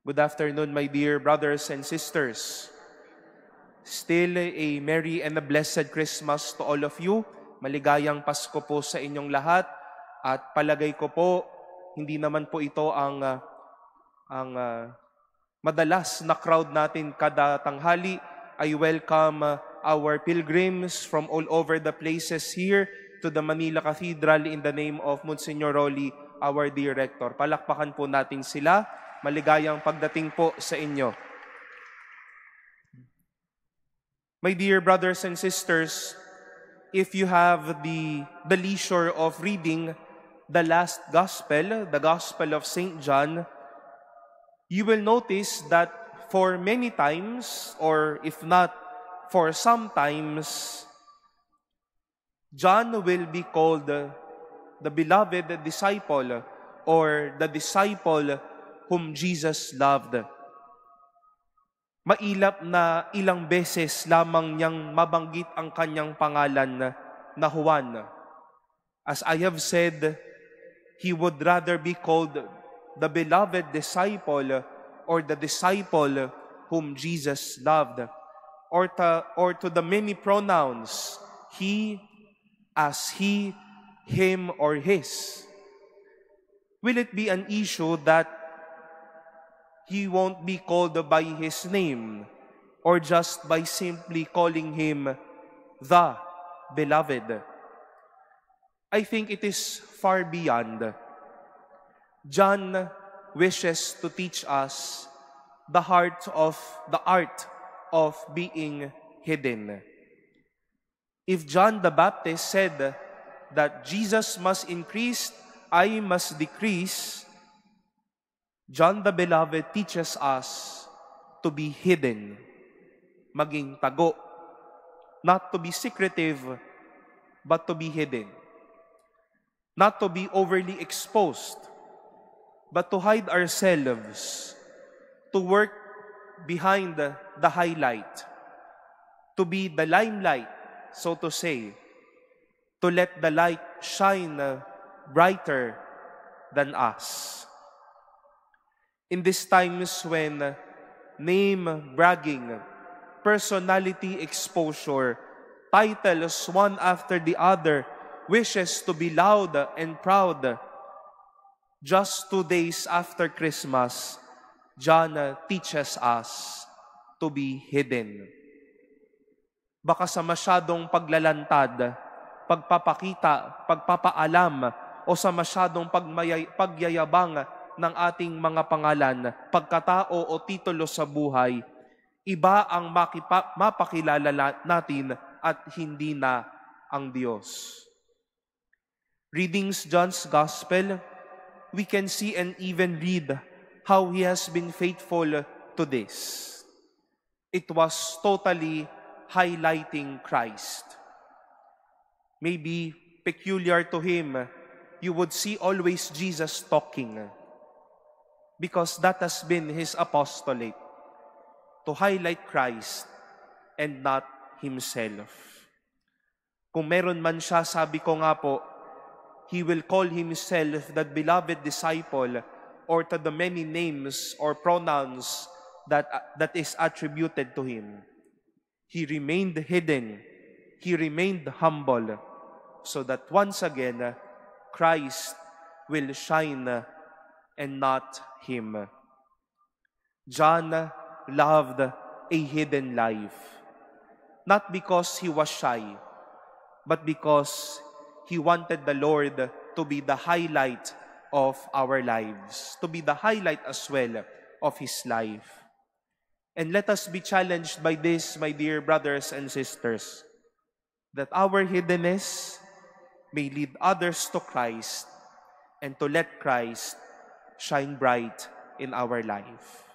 Good afternoon, my dear brothers and sisters. Still a Merry and a Blessed Christmas to all of you. Maligayang Pasko po sa inyong lahat. At palagay ko po, hindi naman po ito ang madalas na crowd natin kada tanghali. I welcome our pilgrims from all over the places here to the Manila Cathedral in the name of Monsignor Rolly, our dear Rector. Palakpakan po natin sila. Maligayang pagdating po sa inyo. My dear brothers and sisters, if you have the leisure of reading the last gospel, the Gospel of St. John, you will notice that for many times, or if not for sometimes, John will be called the beloved disciple or the disciple whom Jesus loved. Mailap na ilang beses lamang niyang mabanggit ang kanyang pangalan na Juan. As I have said, he would rather be called the beloved disciple or the disciple whom Jesus loved, or to the many pronouns, he, as he, him, or his. Will it be an issue that he won't be called by his name or just by simply calling him the beloved? I think it is far beyond. John wishes to teach us the art of being hidden. If John the Baptist said that Jesus must increase, I must decrease, John the Beloved teaches us to be hidden, maging tago, not to be secretive, but to be hidden. Not to be overly exposed, but to hide ourselves, to work behind the highlight, to be the limelight, so to say, to let the light shine brighter than us. In these times when name bragging, personality exposure, titles one after the other, wishes to be loud and proud, just 2 days after Christmas, John teaches us to be hidden. Baka sa masyadong paglalantad, pagpapakita, pagpapaalam, o sa masyadong pagyayabang ng ating mga pangalan, pagkatao o titulo sa buhay, iba ang mapakilala natin at hindi na ang Diyos. Readings John's Gospel, we can see and even read how He has been faithful to this. It was totally highlighting Christ. Maybe peculiar to Him, you would see always Jesus talking, because that has been His apostolate, to highlight Christ and not Himself. Kung meron man siya, sabi ko nga po, He will call Himself that beloved disciple, or to the many names or pronouns that is attributed to Him. He remained hidden. He remained humble, so that once again, Christ will shine and not Him. John loved a hidden life, not because he was shy, but because he wanted the Lord to be the highlight of our lives, to be the highlight as well of His life. And let us be challenged by this, my dear brothers and sisters, that our hiddenness may lead others to Christ, and to let Christ shine bright in our life.